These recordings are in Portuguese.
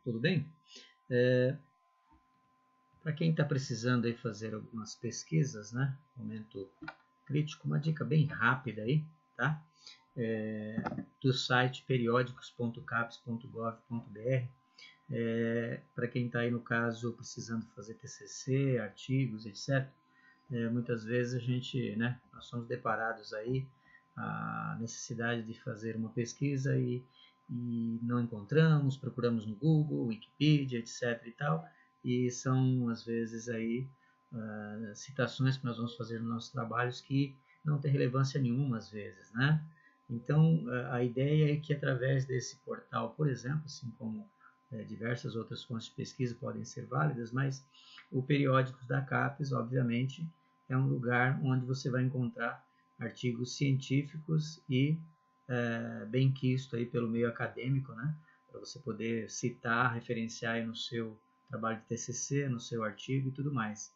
tudo bem? Para quem está precisando aí fazer algumas pesquisas, né? Momento crítico, uma dica bem rápida aí, tá? Do site periódicos.caps.gov.br. Para quem está aí, no caso, precisando fazer TCC, artigos, etc., muitas vezes nós somos deparados aí a necessidade de fazer uma pesquisa e não encontramos, procuramos no Google, Wikipedia, etc. e tal, e são às vezes aí citações que nós vamos fazer nos nossos trabalhos que não tem relevância nenhuma às vezes, né? Então a ideia é que através desse portal, por exemplo, assim como diversas outras fontes de pesquisa podem ser válidas, mas o Periódicos da CAPES, obviamente, é um lugar onde você vai encontrar artigos científicos e bem quisto aí pelo meio acadêmico, né? Para você poder citar, referenciar aí no seu trabalho de TCC, no seu artigo e tudo mais.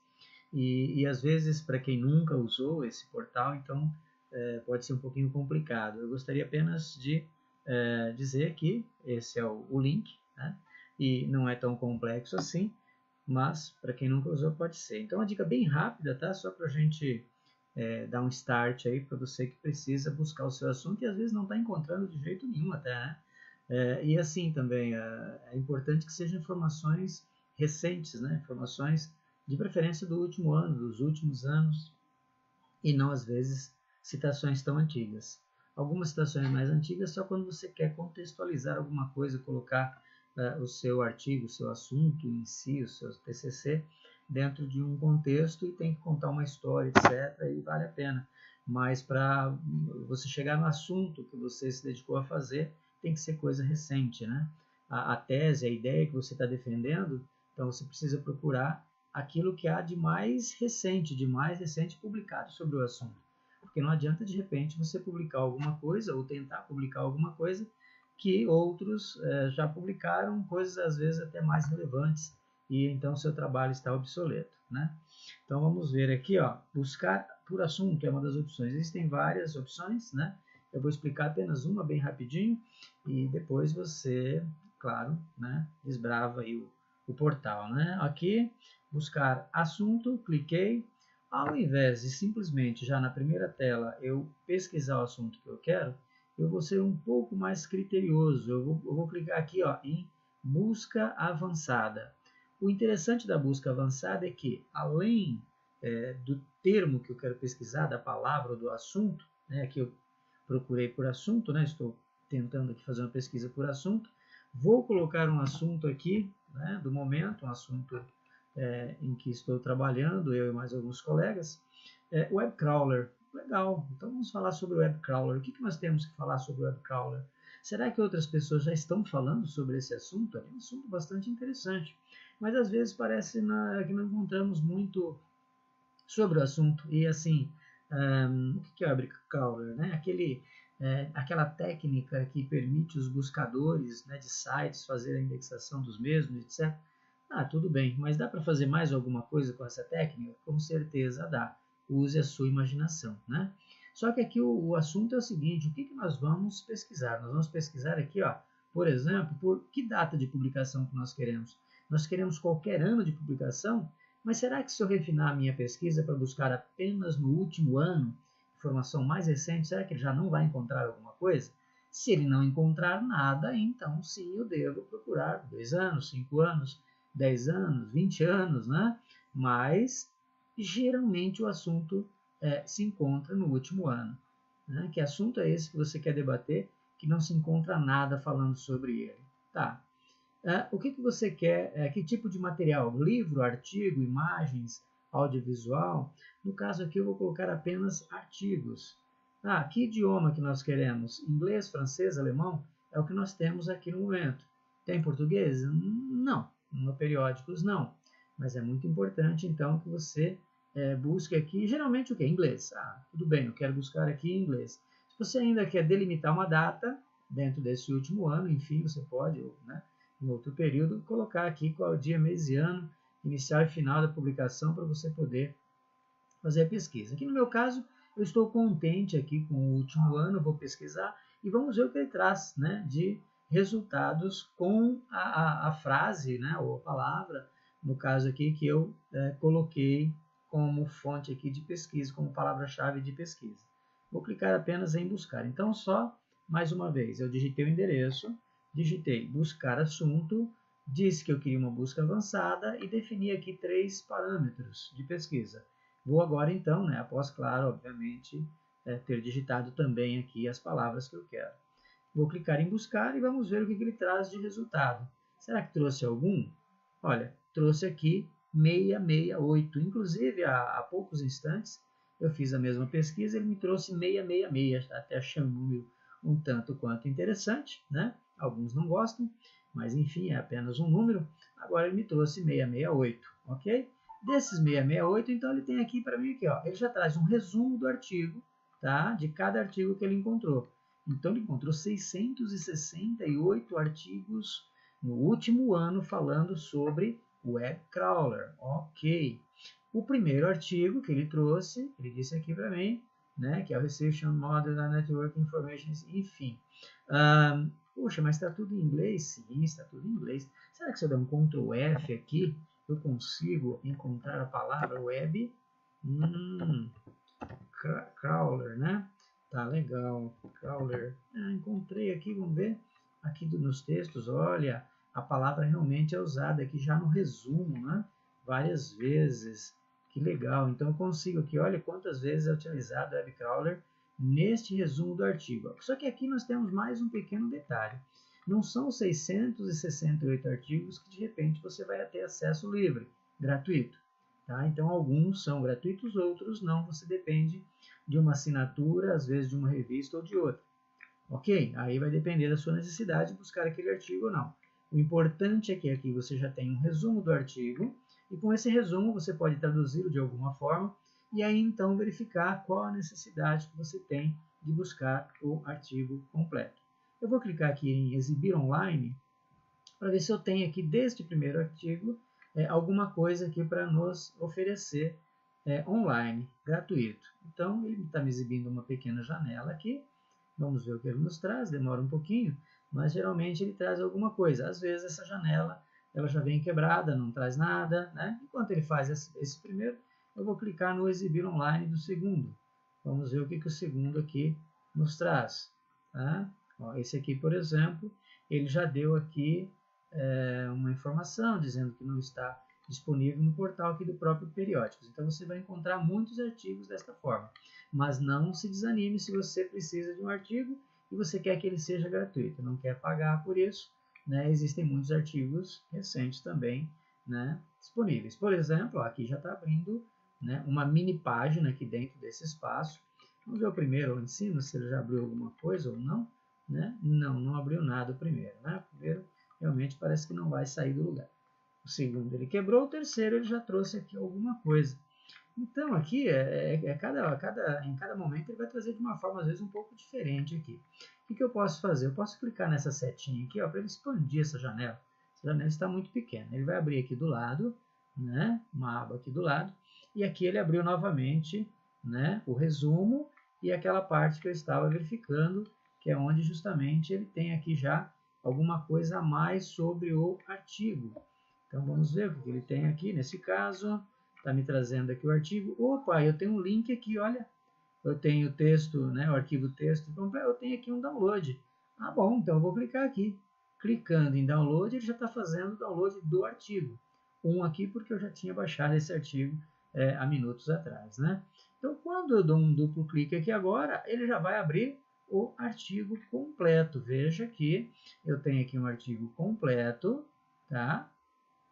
E às vezes, para quem nunca usou esse portal, então pode ser um pouquinho complicado. Eu gostaria apenas de dizer que esse é o link, né? E não é tão complexo assim, mas para quem nunca usou pode ser. Então, uma dica bem rápida, tá? Só para a gente dar um start aí para você que precisa buscar o seu assunto e às vezes não está encontrando de jeito nenhum até, né? E assim também, é importante que sejam informações recentes, né? Informações de preferência do último ano, dos últimos anos, e não às vezes citações tão antigas. Algumas citações mais antigas só quando você quer contextualizar alguma coisa, colocar o seu artigo, o seu assunto em si, o seu TCC, dentro de um contexto e tem que contar uma história, etc., e vale a pena. Mas para você chegar no assunto que você se dedicou a fazer, tem que ser coisa recente, né? A tese, a ideia que você está defendendo, então você precisa procurar aquilo que há de mais recente publicado sobre o assunto. Porque não adianta, de repente, você publicar alguma coisa ou tentar publicar alguma coisa que outros já publicaram, coisas às vezes até mais relevantes, e então seu trabalho está obsoleto, né? Então vamos ver aqui, ó, buscar por assunto é uma das opções. Existem várias opções, né? Eu vou explicar apenas uma bem rapidinho e depois você, claro, né, desbrava aí o portal, né? Aqui, buscar assunto, cliquei. Ao invés de simplesmente já na primeira tela eu pesquisar o assunto que eu quero, eu vou ser um pouco mais criterioso. Eu vou clicar aqui, ó, em busca avançada. O interessante da busca avançada é que, além do termo que eu quero pesquisar, da palavra ou do assunto, né, que eu procurei por assunto, né, estou tentando aqui fazer uma pesquisa por assunto, vou colocar um assunto aqui, né, do momento, um assunto em que estou trabalhando, eu e mais alguns colegas, web crawler. Legal, então vamos falar sobre o web crawler. O que nós temos que falar sobre o web crawler? Será que outras pessoas já estão falando sobre esse assunto? É um assunto bastante interessante, mas às vezes parece que não encontramos muito sobre o assunto. E assim, o que é o web crawler? Né? Aquela técnica que permite os buscadores, né, de sites fazer a indexação dos mesmos, etc. Tudo bem, mas dá para fazer mais alguma coisa com essa técnica? Com certeza dá. Use a sua imaginação, né? Só que aqui o assunto é o seguinte, o que nós vamos pesquisar? Nós vamos pesquisar aqui, ó, por exemplo, por que data de publicação que nós queremos. Nós queremos qualquer ano de publicação, mas será que se eu refinar a minha pesquisa para buscar apenas no último ano, informação mais recente, será que ele já não vai encontrar alguma coisa? Se ele não encontrar nada, então sim, eu devo procurar 2 anos, 5 anos, 10 anos, 20 anos, né? Mas geralmente o assunto se encontra no último ano. Né? Que assunto é esse que você quer debater que não se encontra nada falando sobre ele? Tá. O que você quer? Que tipo de material? Livro, artigo, imagens, audiovisual? No caso aqui eu vou colocar apenas artigos. Que idioma que nós queremos? Inglês, francês, alemão? É o que nós temos aqui no momento. Tem português? Não. No periódicos não. Mas é muito importante então que você busque aqui, geralmente o que? Inglês. Tudo bem, eu quero buscar aqui em inglês. Se você ainda quer delimitar uma data dentro desse último ano, enfim, você pode, né, em outro período, colocar aqui qual é o dia, mês e ano, inicial e final da publicação para você poder fazer a pesquisa. Aqui no meu caso, eu estou contente aqui com o último ano, vou pesquisar e vamos ver o que ele traz, né, de resultados com a frase, né, ou a palavra, no caso aqui, que eu coloquei como fonte aqui de pesquisa, como palavra-chave de pesquisa. Vou clicar apenas em buscar. Então, só mais uma vez, eu digitei o endereço, digitei buscar assunto, disse que eu queria uma busca avançada e defini aqui 3 parâmetros de pesquisa. Vou agora então, né, após, claro, obviamente, ter digitado também aqui as palavras que eu quero. Vou clicar em buscar e vamos ver o que ele traz de resultado. Será que trouxe algum? Olha, trouxe aqui 668. Inclusive, há poucos instantes, eu fiz a mesma pesquisa e ele me trouxe 666. Até achei um número um tanto quanto interessante, né? Alguns não gostam, mas enfim, é apenas um número. Agora ele me trouxe 668, ok? Desses 668, então ele tem aqui para mim, aqui, ó, ele já traz um resumo do artigo, tá? De cada artigo que ele encontrou. Então, ele encontrou 668 artigos no último ano falando sobre web crawler. Ok. O primeiro artigo que ele trouxe, ele disse aqui para mim, né, que é o Reception Model da Network Information, enfim. Puxa, mas está tudo em inglês? Sim, está tudo em inglês. Será que se eu der um Ctrl F aqui, eu consigo encontrar a palavra web? Crawler, né? Tá legal, crawler. Encontrei aqui, vamos ver. Aqui nos textos, olha, a palavra realmente é usada aqui já no resumo, né? Várias vezes. Que legal. Então eu consigo aqui, olha quantas vezes é utilizado o web crawler neste resumo do artigo. Só que aqui nós temos mais um pequeno detalhe. Não são 668 artigos que de repente você vai ter acesso livre, gratuito. Tá? Então alguns são gratuitos, outros não. Você depende de uma assinatura, às vezes de uma revista ou de outra. Ok? Aí vai depender da sua necessidade de buscar aquele artigo ou não. O importante é que aqui você já tem um resumo do artigo e com esse resumo você pode traduzi-lo de alguma forma e aí então verificar qual a necessidade que você tem de buscar o artigo completo. Eu vou clicar aqui em exibir online para ver se eu tenho aqui deste primeiro artigo alguma coisa aqui para nos oferecer online, gratuito. Então, ele está me exibindo uma pequena janela aqui. Vamos ver o que ele nos traz, demora um pouquinho, mas geralmente ele traz alguma coisa. Às vezes essa janela ela já vem quebrada, não traz nada, né? Enquanto ele faz esse primeiro, eu vou clicar no exibir online do segundo. Vamos ver o que o segundo aqui nos traz. Tá? Ó, esse aqui, por exemplo, ele já deu aqui uma informação dizendo que não está disponível no portal aqui do próprio Periódicos. Então você vai encontrar muitos artigos desta forma. Mas não se desanime se você precisa de um artigo e você quer que ele seja gratuito, não quer pagar por isso. Né? Existem muitos artigos recentes também, né, disponíveis. Por exemplo, aqui já está abrindo, né, uma mini página aqui dentro desse espaço. Vamos ver o primeiro lá em cima, se ele já abriu alguma coisa ou não. Né? Não abriu nada o primeiro. Né? O primeiro realmente parece que não vai sair do lugar. O segundo ele quebrou, o terceiro ele já trouxe aqui alguma coisa. Então aqui, em cada momento ele vai trazer de uma forma às vezes um pouco diferente aqui. O que eu posso fazer? Eu posso clicar nessa setinha aqui para ele expandir essa janela. Essa janela está muito pequena. Ele vai abrir aqui do lado, né, uma aba aqui do lado, e aqui ele abriu novamente, né, o resumo e aquela parte que eu estava verificando, que é onde justamente ele tem aqui já alguma coisa a mais sobre o artigo. Então vamos ver o que ele tem aqui nesse caso. Está me trazendo aqui o artigo. Opa, eu tenho um link aqui, olha. Eu tenho o texto, né, o arquivo texto. Então eu tenho aqui um download. Ah, bom, então eu vou clicar aqui. Clicando em download, ele já está fazendo o download do artigo. Um aqui porque eu já tinha baixado esse artigo há minutos atrás, né? Então quando eu dou um duplo clique aqui agora, ele já vai abrir o artigo completo. Veja que eu tenho aqui um artigo completo, tá?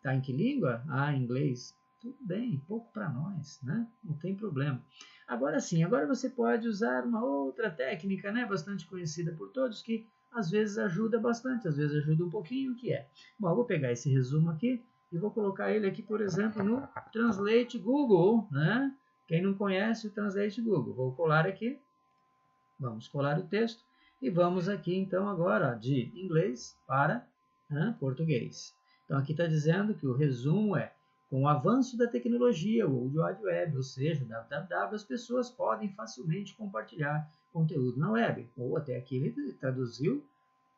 Tá em que língua? Ah, inglês. Tudo bem, pouco para nós, né? Não tem problema. Agora sim, agora você pode usar uma outra técnica, né? Bastante conhecida por todos, que às vezes ajuda bastante, às vezes ajuda um pouquinho, que é. Bom, eu vou pegar esse resumo aqui e vou colocar ele aqui, por exemplo, no Translate Google, né? Quem não conhece o Translate Google, vou colar aqui. Vamos colar o texto e vamos aqui então agora de inglês para português. Então aqui está dizendo que o resumo é: com o avanço da tecnologia, o World Wide Web, ou seja, o www, as pessoas podem facilmente compartilhar conteúdo na web. Ou até aqui ele traduziu,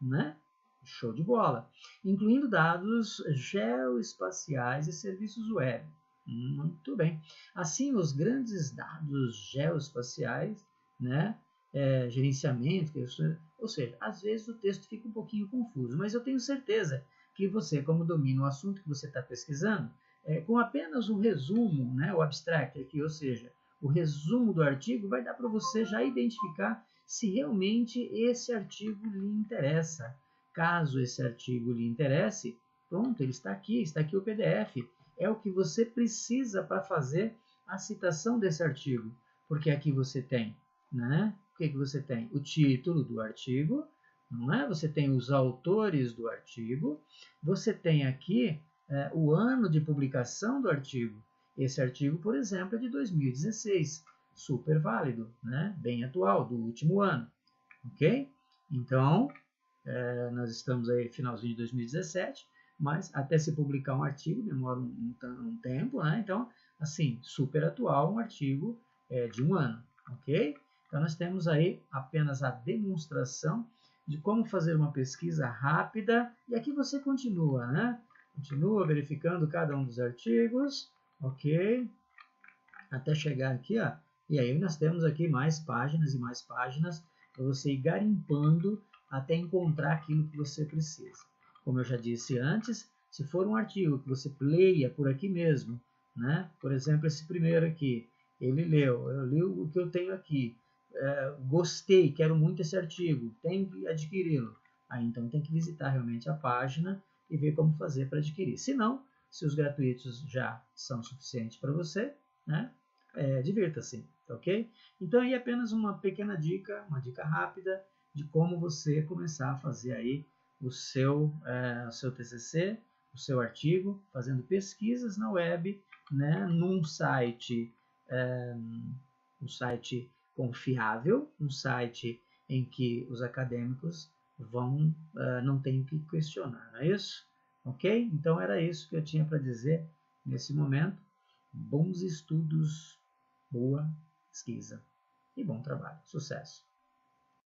né, Show de bola. Incluindo dados geoespaciais e serviços web. Muito bem. Assim, os grandes dados geoespaciais, né, gerenciamento, ou seja, às vezes o texto fica um pouquinho confuso, mas eu tenho certeza que você, como domina o assunto que você está pesquisando, com apenas um resumo, né, o abstract aqui, ou seja, o resumo do artigo, vai dar para você já identificar se realmente esse artigo lhe interessa. Caso esse artigo lhe interesse, pronto, ele está aqui o PDF. É o que você precisa para fazer a citação desse artigo. Porque aqui você tem, né? O que você tem? O título do artigo, não é? Você tem os autores do artigo, você tem aqui o ano de publicação do artigo. Esse artigo, por exemplo, é de 2016, super válido, né? Bem atual, do último ano, ok? Então, nós estamos aí finalzinho de 2017, mas até se publicar um artigo demora um tempo, né? Então, assim, super atual um artigo de um ano, ok? Então, nós temos aí apenas a demonstração de como fazer uma pesquisa rápida, e aqui você continua, né? Continua verificando cada um dos artigos, ok? Até chegar aqui, ó, e aí nós temos aqui mais páginas e mais páginas para você ir garimpando até encontrar aquilo que você precisa. Como eu já disse antes, se for um artigo que você leia por aqui mesmo, né? Por exemplo, esse primeiro aqui, ele leu, eu li o que eu tenho aqui, gostei, quero muito esse artigo, tenho que adquiri-lo. Aí então tem que visitar realmente a página e ver como fazer para adquirir. Se não, se os gratuitos já são suficientes para você, né? Divirta-se, ok? Então aí apenas uma pequena dica, uma dica rápida de como você começar a fazer aí o seu TCC, o seu artigo, fazendo pesquisas na web, né, num site, um site confiável, um site em que os acadêmicos não tem que questionar, não é isso? Ok? Então era isso que eu tinha para dizer nesse momento. Bons estudos, boa pesquisa e bom trabalho. Sucesso!